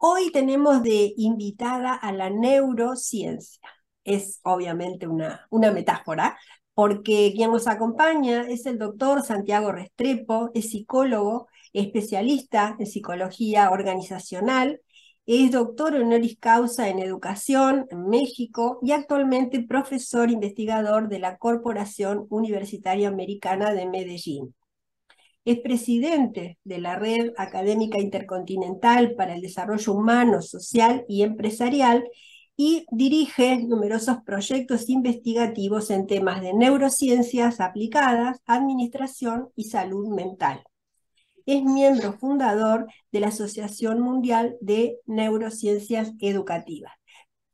Hoy tenemos de invitada a la neurociencia. Es obviamente una metáfora, porque quien nos acompaña es el doctor Santiago Restrepo, es psicólogo, especialista en psicología organizacional, es doctor honoris causa en educación en México y actualmente profesor investigador de la Corporación Universitaria Americana de Medellín. Es presidente de la Red Académica Intercontinental para el Desarrollo Humano, Social y Empresarial y dirige numerosos proyectos investigativos en temas de neurociencias aplicadas, administración y salud mental. Es miembro fundador de la Asociación Mundial de Neurociencias Educativas.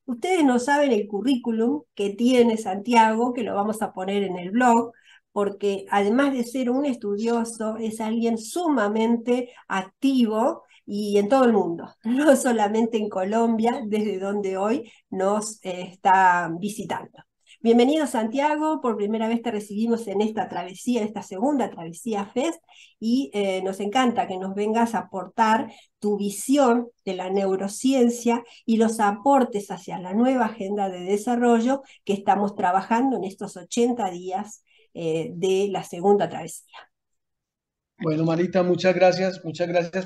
Ustedes no saben el currículum que tiene Santiago, que lo vamos a poner en el blog, porque además de ser un estudioso, es alguien sumamente activo y en todo el mundo, no solamente en Colombia, desde donde hoy nos está visitando. Bienvenido Santiago, por primera vez te recibimos en esta travesía, esta segunda travesía FEST, y nos encanta que nos vengas a aportar tu visión de la neurociencia y los aportes hacia la nueva agenda de desarrollo que estamos trabajando en estos 80 días de la segunda travesía. Bueno, Marita, muchas gracias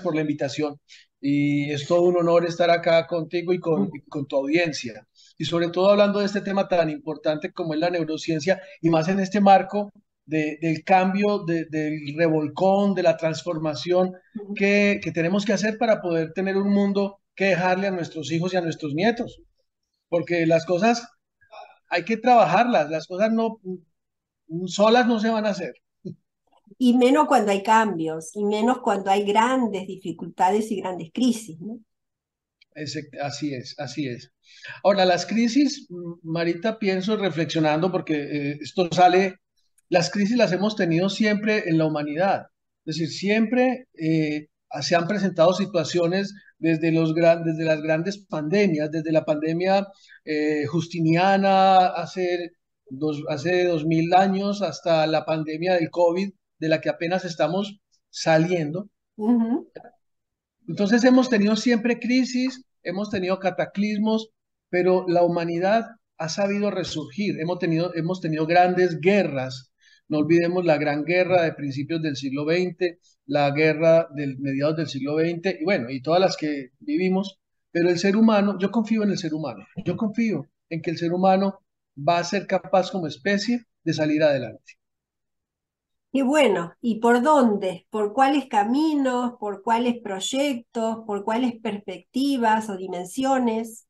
por la invitación. Y es todo un honor estar acá contigo y con tu audiencia. Y sobre todo hablando de este tema tan importante como es la neurociencia, y más en este marco del cambio, del revolcón, de la transformación que tenemos que hacer para poder tener un mundo que dejarle a nuestros hijos y a nuestros nietos. Porque las cosas hay que trabajarlas, las cosas no solas no se van a hacer. Y menos cuando hay cambios, y menos cuando hay grandes dificultades y grandes crisis, ¿no? Así es, así es. Ahora, las crisis, Marita, pienso reflexionando porque esto sale, las crisis las hemos tenido siempre en la humanidad. Es decir, siempre se han presentado situaciones desde las grandes pandemias, desde la pandemia justiniana hace 2000 años hasta la pandemia del COVID, de la que apenas estamos saliendo. Uh-huh. Entonces hemos tenido siempre crisis, hemos tenido cataclismos, pero la humanidad ha sabido resurgir. Hemos tenido grandes guerras. No olvidemos la gran guerra de principios del siglo XX, la guerra del mediados del siglo XX, y bueno, y todas las que vivimos. Pero el ser humano, yo confío en el ser humano. Yo confío en que el ser humano va a ser capaz como especie de salir adelante. Y bueno, ¿y por dónde? ¿Por cuáles caminos? ¿Por cuáles proyectos? ¿Por cuáles perspectivas o dimensiones?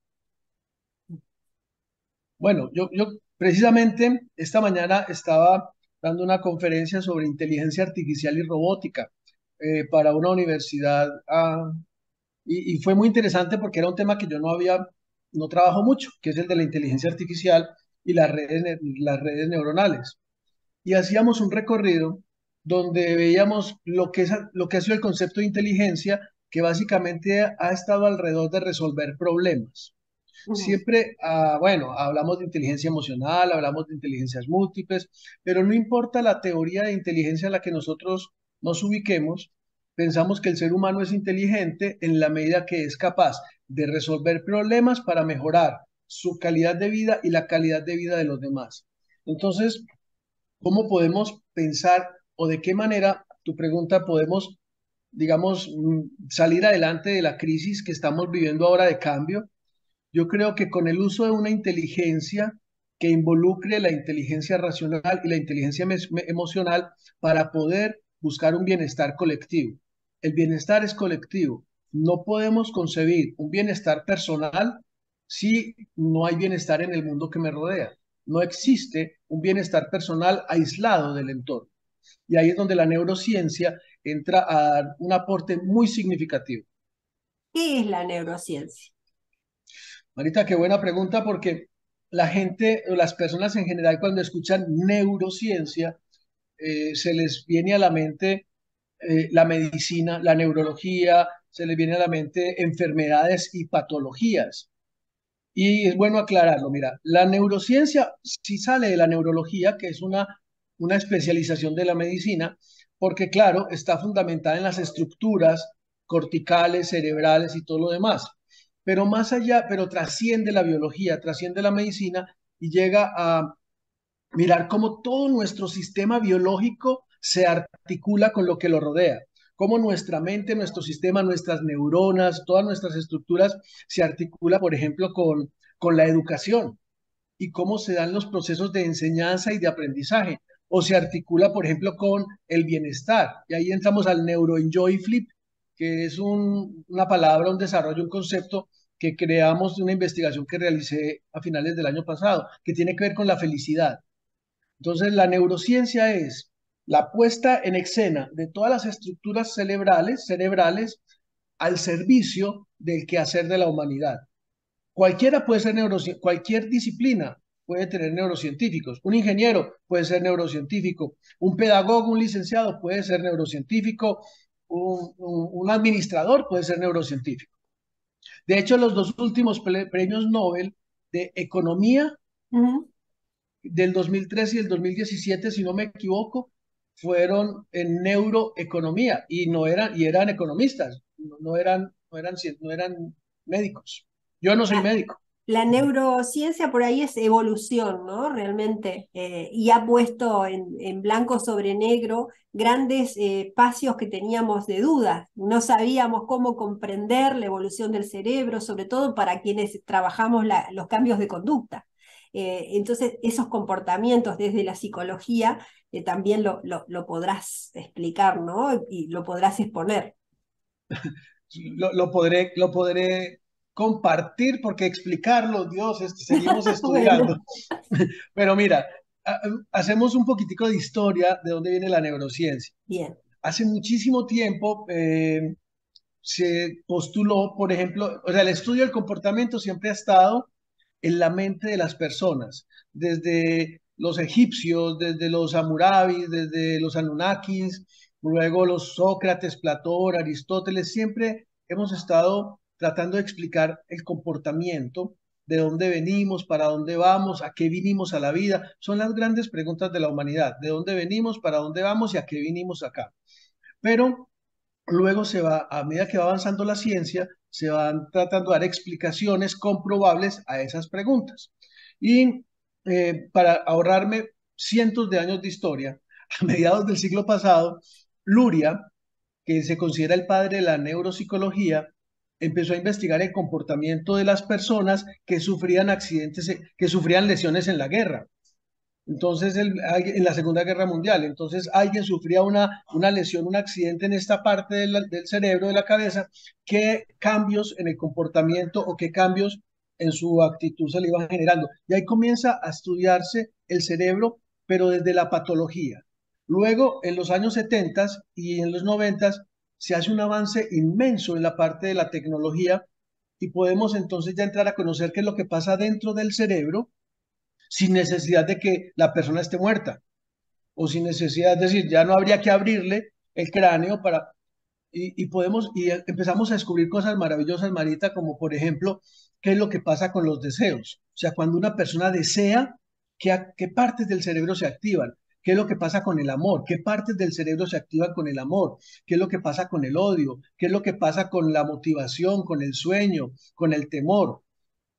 Bueno, yo precisamente esta mañana estaba dando una conferencia sobre inteligencia artificial y robótica para una universidad y fue muy interesante porque era un tema que yo no trabajo mucho, que es el de la inteligencia artificial y las redes neuronales. Y hacíamos un recorrido donde veíamos lo que ha sido el concepto de inteligencia, que básicamente ha estado alrededor de resolver problemas. Ujú. Siempre, bueno, hablamos de inteligencia emocional, hablamos de inteligencias múltiples, pero no importa la teoría de inteligencia a la que nosotros nos ubiquemos, pensamos que el ser humano es inteligente en la medida que es capaz de resolver problemas para mejorar su calidad de vida y la calidad de vida de los demás. Entonces, ¿cómo podemos pensar o de qué manera, tu pregunta, podemos, digamos, salir adelante de la crisis que estamos viviendo ahora de cambio? Yo creo que con el uso de una inteligencia que involucre la inteligencia racional y la inteligencia emocional para poder buscar un bienestar colectivo. El bienestar es colectivo. No podemos concebir un bienestar personal si no hay bienestar en el mundo que me rodea. No existe un bienestar personal aislado del entorno. Y ahí es donde la neurociencia entra a dar un aporte muy significativo. ¿Qué es la neurociencia? Marita, qué buena pregunta porque la gente o las personas en general cuando escuchan neurociencia se les viene a la mente la medicina, la neurología, se les viene a la mente enfermedades y patologías. Y es bueno aclararlo, mira, la neurociencia sí sale de la neurología, que es una especialización de la medicina, porque claro, está fundamentada en las estructuras corticales, cerebrales y todo lo demás. pero más allá, pero trasciende la biología, trasciende la medicina y llega a mirar cómo todo nuestro sistema biológico se articula con lo que lo rodea, cómo nuestra mente, nuestro sistema, nuestras neuronas, todas nuestras estructuras se articula, por ejemplo, con la educación y cómo se dan los procesos de enseñanza y de aprendizaje, o se articula, por ejemplo, con el bienestar. Y ahí entramos al neuroenjoy flip, que es una palabra, un desarrollo, un concepto que creamos de una investigación que realicé a finales del año pasado, que tiene que ver con la felicidad. Entonces, la neurociencia es la puesta en escena de todas las estructuras cerebrales al servicio del quehacer de la humanidad. Cualquiera puede ser cualquier disciplina puede tener neurocientíficos. Un ingeniero puede ser neurocientífico, un pedagogo, un licenciado puede ser neurocientífico, un administrador puede ser neurocientífico. De hecho, los dos últimos premios Nobel de Economía Ujú. del 2013 y el 2017, si no me equivoco, fueron en neuroeconomía y eran economistas, no eran médicos. Yo no soy La, médico. la neurociencia por ahí es evolución, ¿no? Realmente, y ha puesto en blanco sobre negro grandes espacios que teníamos de dudas. No sabíamos cómo comprender la evolución del cerebro, sobre todo para quienes trabajamos los cambios de conducta. Entonces, esos comportamientos desde la psicología también lo podrás explicar, ¿no? Y lo podrás exponer. Lo podré compartir porque explicarlo, Dios, seguimos Bueno, estudiando. Pero mira, hacemos un poquitico de historia de dónde viene la neurociencia. bien. Hace muchísimo tiempo se postuló, por ejemplo, o sea, el estudio del comportamiento siempre ha estado en la mente de las personas, desde los egipcios, desde los Hammurabis, desde los Anunnakis, luego los Sócrates, Platón, Aristóteles, siempre hemos estado tratando de explicar el comportamiento, de dónde venimos, para dónde vamos, a qué vinimos a la vida. Son las grandes preguntas de la humanidad, de dónde venimos, para dónde vamos y a qué vinimos acá. Pero luego a medida que va avanzando la ciencia, se van tratando de dar explicaciones comprobables a esas preguntas. Y para ahorrarme cientos de años de historia, a mediados del siglo pasado, Luria, que se considera el padre de la neuropsicología, empezó a investigar el comportamiento de las personas que sufrían accidentes, que sufrían lesiones en la guerra. Entonces, en la Segunda Guerra Mundial, entonces alguien sufría una lesión, un accidente en esta parte del cerebro, de la cabeza, qué cambios en el comportamiento o qué cambios en su actitud se le iban generando. Y ahí comienza a estudiarse el cerebro, pero desde la patología. Luego, en los años 70 y en los 90 se hace un avance inmenso en la parte de la tecnología y podemos entonces ya entrar a conocer qué es lo que pasa dentro del cerebro sin necesidad de que la persona esté muerta o sin necesidad, es decir, ya no habría que abrirle el cráneo para, y empezamos a descubrir cosas maravillosas, Marita, como por ejemplo, qué es lo que pasa con los deseos. O sea, cuando una persona desea, qué partes del cerebro se activan? ¿Qué es lo que pasa con el amor? ¿Qué partes del cerebro se activan con el amor? ¿Qué es lo que pasa con el odio? ¿Qué es lo que pasa con la motivación, con el sueño, con el temor?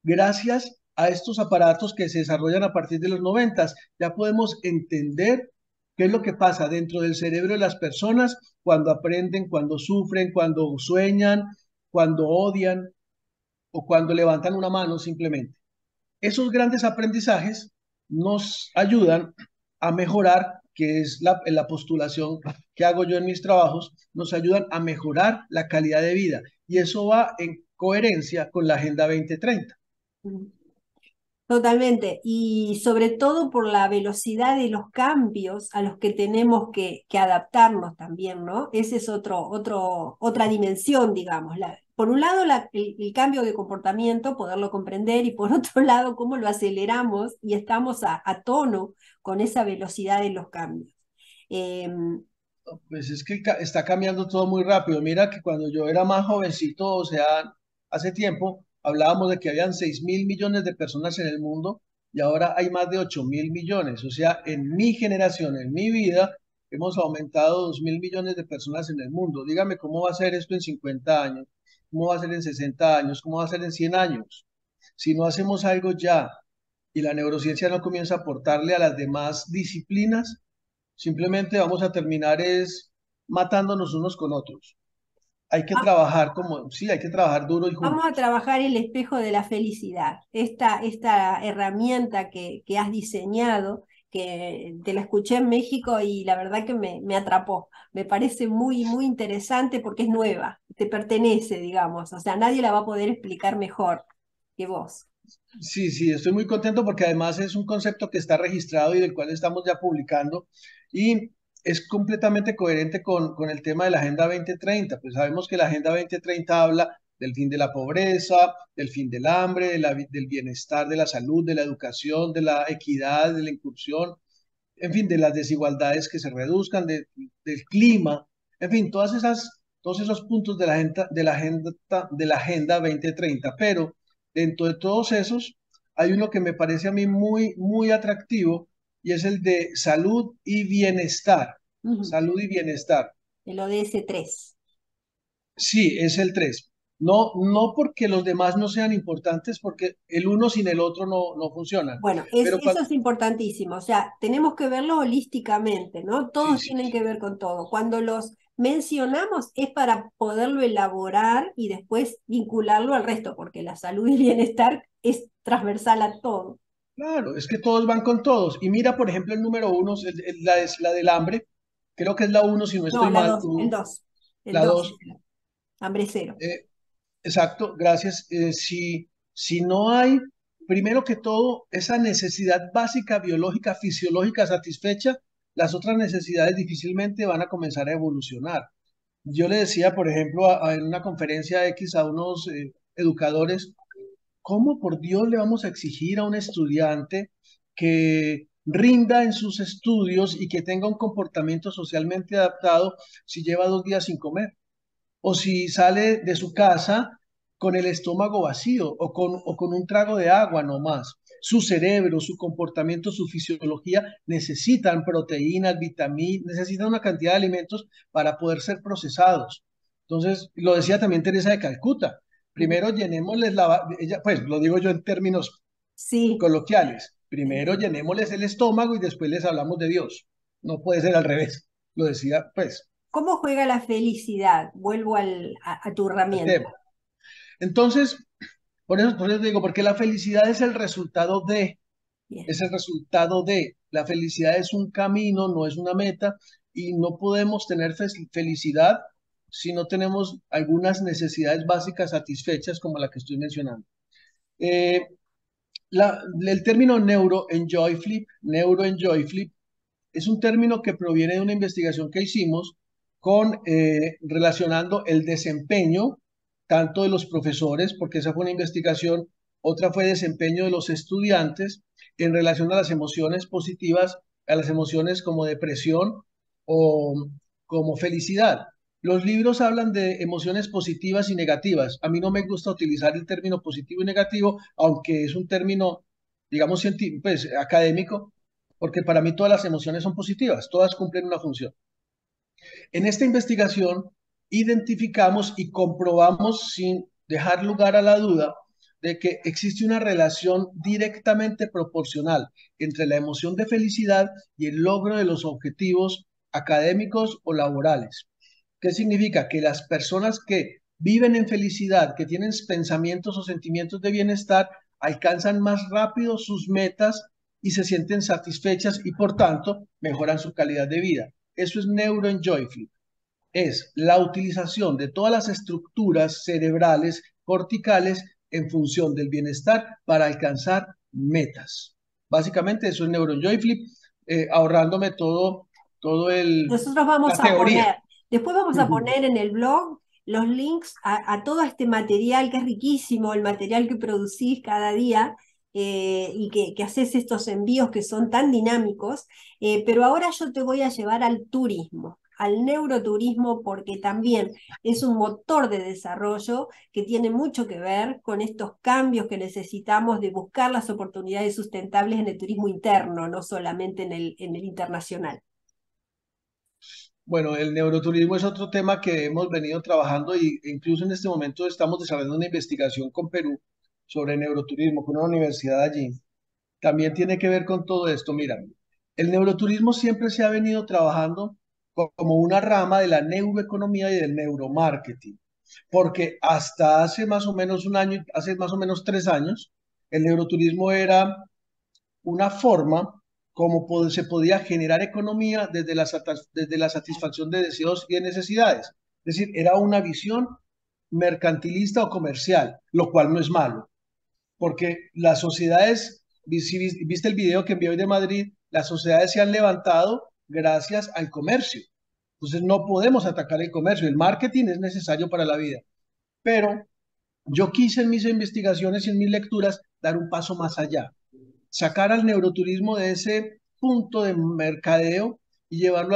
Gracias a estos aparatos que se desarrollan a partir de los 90, ya podemos entender qué es lo que pasa dentro del cerebro de las personas cuando aprenden, cuando sufren, cuando sueñan, cuando odian o cuando levantan una mano simplemente. Esos grandes aprendizajes nos ayudan a mejorar, que es la postulación que hago yo en mis trabajos, nos ayudan a mejorar la calidad de vida. Y eso va en coherencia con la Agenda 2030. Totalmente, y sobre todo por la velocidad de los cambios a los que tenemos que adaptarnos también, ¿no? Ese es otra dimensión, digamos. Por un lado, el cambio de comportamiento, poderlo comprender, y por otro lado, cómo lo aceleramos y estamos a tono con esa velocidad de los cambios. Em, Pues es que está cambiando todo muy rápido. Mira que cuando yo era más jovencito, o sea, hace tiempo, hablábamos de que habían 6.000 millones de personas en el mundo y ahora hay más de 8.000 millones. O sea, en mi generación, en mi vida, hemos aumentado 2.000 millones de personas en el mundo. Dígame cómo va a ser esto en 50 años, cómo va a ser en 60 años, cómo va a ser en 100 años. Si no hacemos algo ya y la neurociencia no comienza a aportarle a las demás disciplinas, simplemente vamos a terminar es matándonos unos con otros. Hay que trabajar como, sí, hay que trabajar duro y Vamos a juntos. trabajar el espejo de la felicidad. Esta herramienta que has diseñado, que te la escuché en México y la verdad que me atrapó. Me parece muy, muy interesante porque es nueva, te pertenece, digamos. O sea, nadie la va a poder explicar mejor que vos. Sí, sí, estoy muy contento porque además es un concepto que está registrado y del cual estamos ya publicando y es completamente coherente con el tema de la Agenda 2030. Pues sabemos que la Agenda 2030 habla del fin de la pobreza, del fin del hambre, del bienestar, de la salud, de la educación, de la equidad, de la inclusión, en fin, de las desigualdades que se reduzcan, del clima, en fin, todos esos puntos de la Agenda 2030. Pero dentro de todos esos, hay uno que me parece a mí muy, muy atractivo y es el de salud y bienestar. Ujú. Salud y bienestar. El ODS 3. Sí, es el 3. No, no porque los demás no sean importantes, porque el uno sin el otro no funcionan. Bueno, Pero eso es importantísimo, o sea, tenemos que verlo holísticamente, ¿no? sí, Todos sí, tienen sí. que ver con todo. Cuando los mencionamos es para poderlo elaborar y después vincularlo al resto, porque la salud y el bienestar es transversal a todo. Claro, es que todos van con todos. Y mira, por ejemplo, el número uno, es la del hambre. Creo que es la uno, si no No, estoy la mal. 2, el La 2, dos. hambre cero. Exacto, gracias. Si no hay, primero que todo, esa necesidad básica, biológica, fisiológica satisfecha, las otras necesidades difícilmente van a comenzar a evolucionar. Yo le decía, por ejemplo, en una conferencia X a unos educadores, ¿cómo por Dios le vamos a exigir a un estudiante que rinda en sus estudios y que tenga un comportamiento socialmente adaptado si lleva 2 días sin comer? O si sale de su casa con el estómago vacío o con un trago de agua nomás. Su cerebro, su comportamiento, su fisiología necesitan proteínas, vitaminas, necesitan una cantidad de alimentos para poder ser procesados. Entonces, lo decía también Teresa de Calcuta. Ujú. Primero llenémosles ella, pues lo digo yo en términos Sí, coloquiales. te Primero entiendo. llenémosles el estómago y después les hablamos de Dios. No puede ser al revés. Lo decía, pues, ¿Cómo juega la felicidad? Vuelvo a tu al herramienta. tema. Entonces, por eso digo, porque la felicidad es el resultado de, Bien. es el resultado de. La felicidad es un camino, no es una meta, y no podemos tener felicidad si no tenemos algunas necesidades básicas satisfechas como la que estoy mencionando. Eh, el término neuro-enjoy-flip, es un término que proviene de una investigación que hicimos relacionando el desempeño tanto de los profesores, porque esa fue una investigación, otra fue desempeño de los estudiantes en relación a las emociones positivas, a las emociones como depresión o como felicidad. Los libros hablan de emociones positivas y negativas. A mí no me gusta utilizar el término positivo y negativo, aunque es un término, digamos, pues, académico, porque para mí todas las emociones son positivas, todas cumplen una función. En esta investigación identificamos y comprobamos sin dejar lugar a la duda de que existe una relación directamente proporcional entre la emoción de felicidad y el logro de los objetivos académicos o laborales. ¿Qué significa? Que las personas que viven en felicidad, que tienen pensamientos o sentimientos de bienestar, alcanzan más rápido sus metas y se sienten satisfechas y por tanto mejoran su calidad de vida. Eso es neuroenjoyful. Es la utilización de todas las estructuras cerebrales corticales en función del bienestar para alcanzar metas. Básicamente eso es neuroenjoyful, ahorrándome todo Nosotros la vamos a teoría. poner, después vamos a Ujú. poner en el blog los links a todo este material que es riquísimo, el material que producís cada día y que haces estos envíos que son tan dinámicos, pero ahora yo te voy a llevar al turismo, al neuroturismo, porque también es un motor de desarrollo que tiene mucho que ver con estos cambios que necesitamos de buscar las oportunidades sustentables en el turismo interno, no solamente en el internacional. Bueno, el neuroturismo es otro tema que hemos venido trabajando e incluso en este momento estamos desarrollando una investigación con Perú sobre neuroturismo, con una universidad allí. También tiene que ver con todo esto. Mira, el neuroturismo siempre se ha venido trabajando como una rama de la neuroeconomía y del neuromarketing, porque hasta hace más o menos un año, hace más o menos 3 años, el neuroturismo era una forma como se podía generar economía desde la satisfacción de deseos y de necesidades. Es decir, era una visión mercantilista o comercial, lo cual no es malo, porque las sociedades, si viste el video que envié hoy de Madrid, las sociedades se han levantado gracias al comercio. Entonces no podemos atacar el comercio, el marketing es necesario para la vida, pero yo quise en mis investigaciones y en mis lecturas dar un paso más allá, sacar al neuroturismo de ese punto de mercadeo y llevar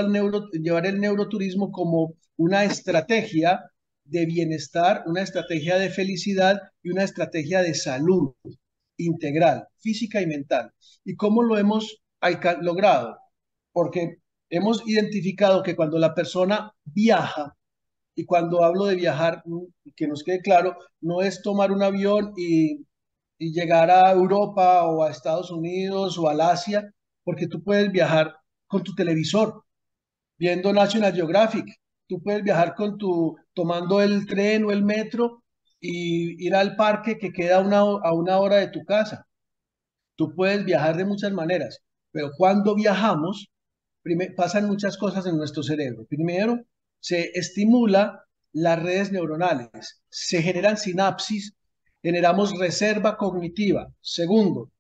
el neuroturismo como una estrategia de bienestar, una estrategia de felicidad y una estrategia de salud integral, física y mental. ¿Y cómo lo hemos logrado? Porque hemos identificado que cuando la persona viaja, y cuando hablo de viajar, que nos quede claro, no es tomar un avión y llegar a Europa o a Estados Unidos o al Asia, porque tú puedes viajar con tu televisor, viendo National Geographic. Tú puedes viajar tomando el tren o el metro y ir al parque que queda a 1 hora de tu casa. Tú puedes viajar de muchas maneras, pero cuando viajamos, pasan muchas cosas en nuestro cerebro. Primero, se estimula las redes neuronales, se generan sinapsis, generamos reserva cognitiva. Segundo,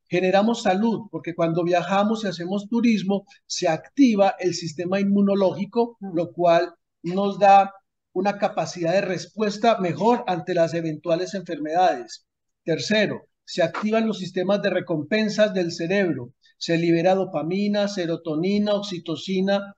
generamos salud, porque cuando viajamos y hacemos turismo, se activa el sistema inmunológico, lo cual nos da una capacidad de respuesta mejor ante las eventuales enfermedades. Tercero, se activan los sistemas de recompensas del cerebro, se libera dopamina, serotonina, oxitocina,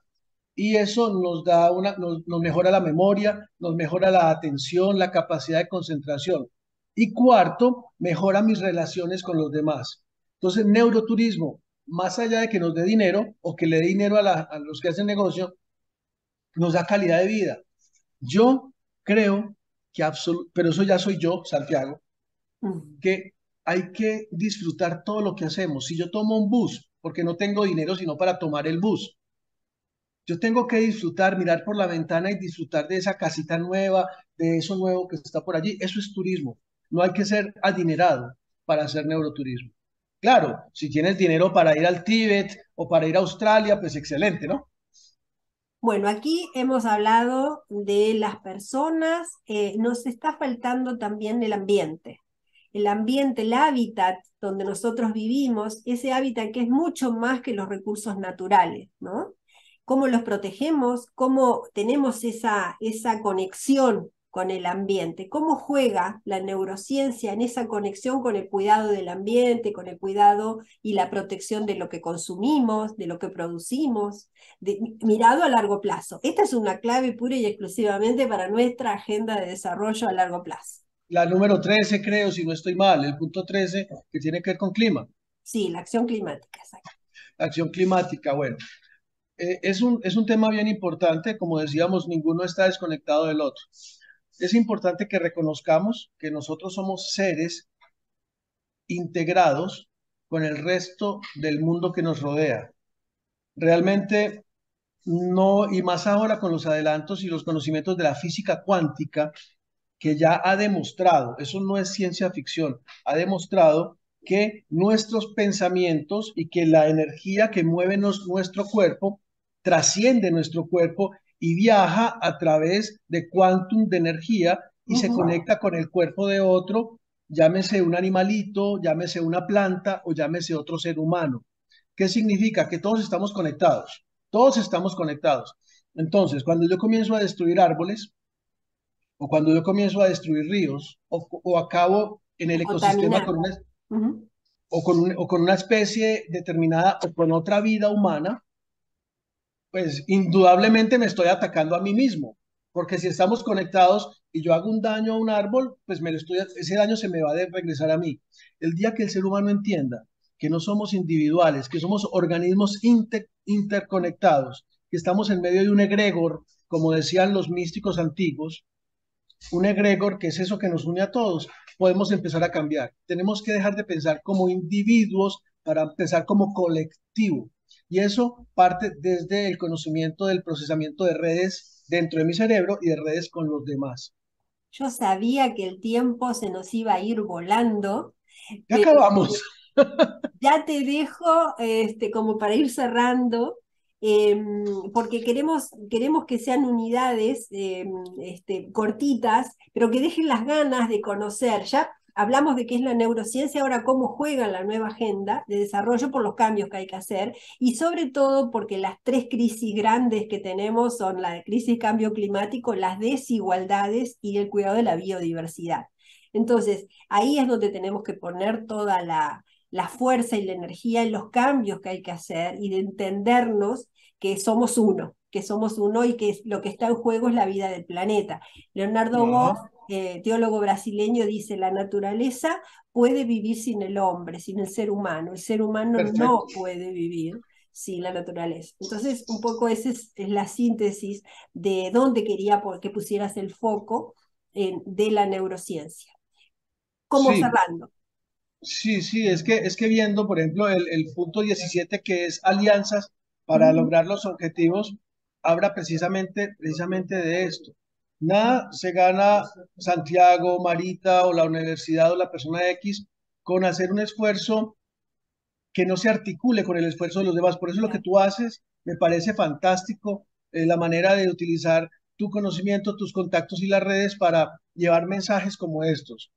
y eso nos mejora la memoria, nos mejora la atención, la capacidad de concentración. Y cuarto, mejora mis relaciones con los demás. Entonces, neuroturismo, más allá de que nos dé dinero o que le dé dinero a los que hacen negocio, nos da calidad de vida. Yo creo pero eso ya soy yo, Santiago, Mm. que hay que disfrutar todo lo que hacemos. Si yo tomo un bus, porque no tengo dinero sino para tomar el bus, yo tengo que disfrutar, mirar por la ventana y disfrutar de esa casita nueva, de eso nuevo que está por allí. Eso es turismo. No hay que ser adinerado para hacer neuroturismo. Claro, si tienes dinero para ir al Tíbet o para ir a Australia, pues excelente, ¿no? Bueno, aquí hemos hablado de las personas, nos está faltando también el ambiente. El ambiente, el hábitat donde nosotros vivimos, ese hábitat que es mucho más que los recursos naturales, ¿no? Cómo los protegemos, cómo tenemos esa conexión con el ambiente, cómo juega la neurociencia en esa conexión con el cuidado del ambiente, con el cuidado y la protección de lo que consumimos, de lo que producimos, mirado a largo plazo. Esta es una clave pura y exclusivamente para nuestra agenda de desarrollo a largo plazo. La número 13, creo, si no estoy mal, el punto 13, que tiene que ver con clima, Sí, la acción climática, exacto. acción climática. Bueno, es un tema bien importante. Como decíamos, ninguno está desconectado del otro. Es importante que reconozcamos que nosotros somos seres integrados con el resto del mundo que nos rodea. Realmente no, y más ahora con los adelantos y los conocimientos de la física cuántica, que ya ha demostrado, eso no es ciencia ficción, ha demostrado que nuestros pensamientos y que la energía que mueve nuestro cuerpo trasciende nuestro cuerpo y viaja a través de quantum de energía y se Ujú. conecta con el cuerpo de otro, llámese un animalito, llámese una planta o llámese otro ser humano. ¿Qué significa? Que todos estamos conectados, todos estamos conectados. Entonces, cuando yo comienzo a destruir árboles, o cuando yo comienzo a destruir ríos, o acabo en el ecosistema Contaminar. Ujú. o con una especie determinada o con otra vida humana, pues indudablemente me estoy atacando a mí mismo, porque si estamos conectados y yo hago un daño a un árbol, pues ese daño se me va a regresar a mí. El día que el ser humano entienda que no somos individuales, que somos organismos interconectados, que estamos en medio de un egregor, como decían los místicos antiguos, un egregor que es eso que nos une a todos, podemos empezar a cambiar. Tenemos que dejar de pensar como individuos para pensar como colectivo. Y eso parte desde el conocimiento del procesamiento de redes dentro de mi cerebro y de redes con los demás. Yo sabía que el tiempo se nos iba a ir volando, Ya acabamos. ya te dejo como para ir cerrando, porque queremos que sean unidades cortitas, pero que dejen las ganas de conocer. Ya hablamos de qué es la neurociencia, ahora cómo juega en la nueva agenda de desarrollo por los cambios que hay que hacer, y sobre todo porque las tres crisis grandes que tenemos son la crisis cambio climático, las desigualdades y el cuidado de la biodiversidad. Entonces, ahí es donde tenemos que poner toda la fuerza y la energía en los cambios que hay que hacer y de entendernos que somos uno y que lo que está en juego es la vida del planeta. Leonardo Boff, Ajá, teólogo brasileño, dice, la naturaleza puede vivir sin el hombre, sin el ser humano no perfecto. puede vivir sin la naturaleza. Entonces, un poco esa es la síntesis de dónde quería que pusieras el foco de la neurociencia. Como Sí, cerrando. sí, sí, es que viendo, por ejemplo, el punto 17 que es alianzas para Ujú. lograr los objetivos, habla precisamente de esto. Nada se gana Santiago, Marita o la universidad o la persona X con hacer un esfuerzo que no se articule con el esfuerzo de los demás. Por eso lo que tú haces me parece fantástico, la manera de utilizar tu conocimiento, tus contactos y las redes para llevar mensajes como estos.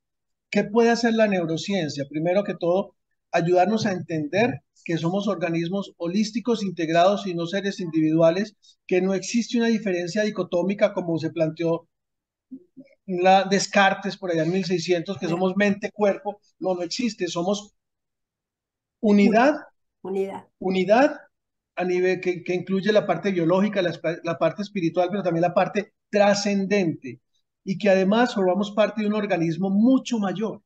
¿Qué puede hacer la neurociencia? Primero que todo, ayudarnos a entender que somos organismos holísticos, integrados y no seres individuales, que no existe una diferencia dicotómica como se planteó la Descartes por allá en 1600, que somos mente-cuerpo. No, no existe. Somos unidad, Unidad. unidad a nivel que incluye la parte biológica, la parte espiritual, pero también la parte trascendente. Y que además formamos parte de un organismo mucho mayor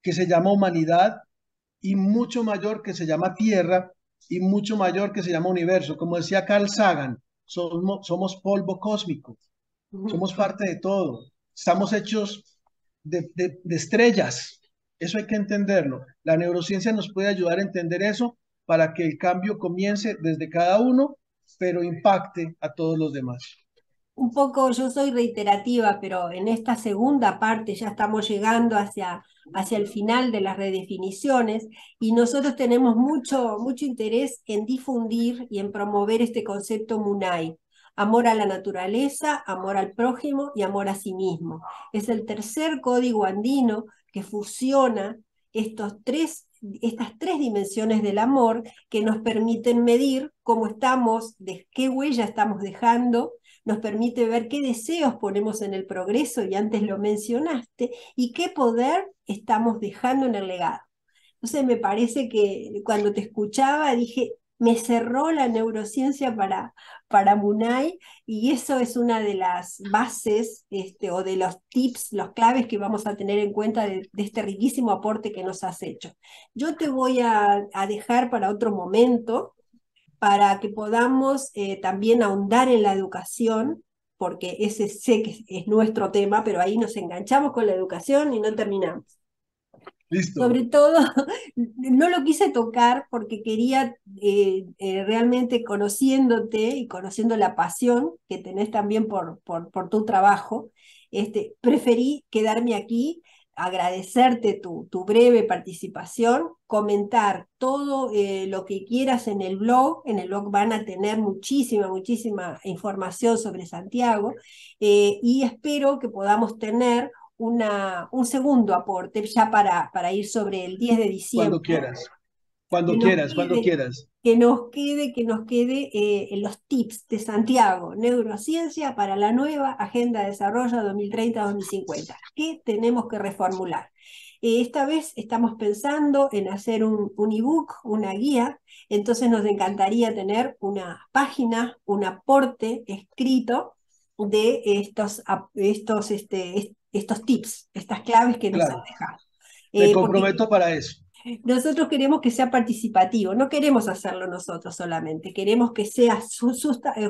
que se llama humanidad y mucho mayor que se llama Tierra y mucho mayor que se llama universo. Como decía Carl Sagan, somos polvo cósmico, Ujú. somos parte de todo, estamos hechos de estrellas. Eso hay que entenderlo. La neurociencia nos puede ayudar a entender eso para que el cambio comience desde cada uno, pero impacte a todos los demás. Un poco, yo soy reiterativa, pero en esta segunda parte ya estamos llegando hacia el final de las redefiniciones y nosotros tenemos mucho interés en difundir y en promover este concepto MUNAI. Amor a la naturaleza, amor al prójimo y amor a sí mismo. Es el tercer código andino que fusiona estas tres dimensiones del amor que nos permiten medir cómo estamos, de qué huella estamos dejando, nos permite ver qué deseos ponemos en el progreso, y antes lo mencionaste, y qué poder estamos dejando en el legado. Entonces me parece que cuando te escuchaba dije, me cerró la neurociencia para Munay, y eso es una de las bases o de los tips, los claves que vamos a tener en cuenta de este riquísimo aporte que nos has hecho. Yo te voy a dejar para otro momento para que podamos también ahondar en la educación, porque ese sé que es nuestro tema, pero ahí nos enganchamos con la educación y no terminamos. Listo, Sobre todo, no lo quise tocar porque quería realmente conociéndote y conociendo la pasión que tenés también por tu trabajo, preferí quedarme aquí, agradecerte tu breve participación, comentar todo lo que quieras en el blog van a tener muchísima información sobre Santiago, y espero que podamos tener un segundo aporte ya para ir sobre el 10 de cuando diciembre, quieras, que cuando nos quieras, cuando quede, quieras. en los tips de Santiago, neurociencia para la nueva Agenda de Desarrollo 2030-2050. ¿Qué tenemos que reformular? Esta vez estamos pensando en hacer un ebook, una guía, entonces nos encantaría tener una página, un aporte escrito de estos tips, estas claves que nos han Claro, dejado. me Porque comprometo para eso. Nosotros queremos que sea participativo, no queremos hacerlo nosotros solamente, queremos que sea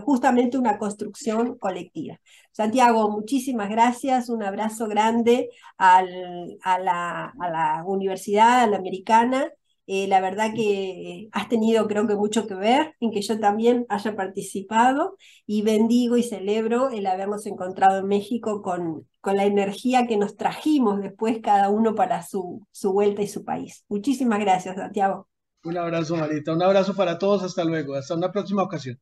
justamente una construcción colectiva. Santiago, muchísimas gracias, un abrazo grande a la Universidad, a la Americana. La verdad que has tenido, creo que, mucho que ver en que yo también haya participado, y bendigo y celebro el habernos encontrado en México con la energía que nos trajimos después cada uno para su vuelta y su país. Muchísimas gracias, Santiago. Un abrazo, Marita. Un abrazo para todos. Hasta luego. Hasta una próxima ocasión.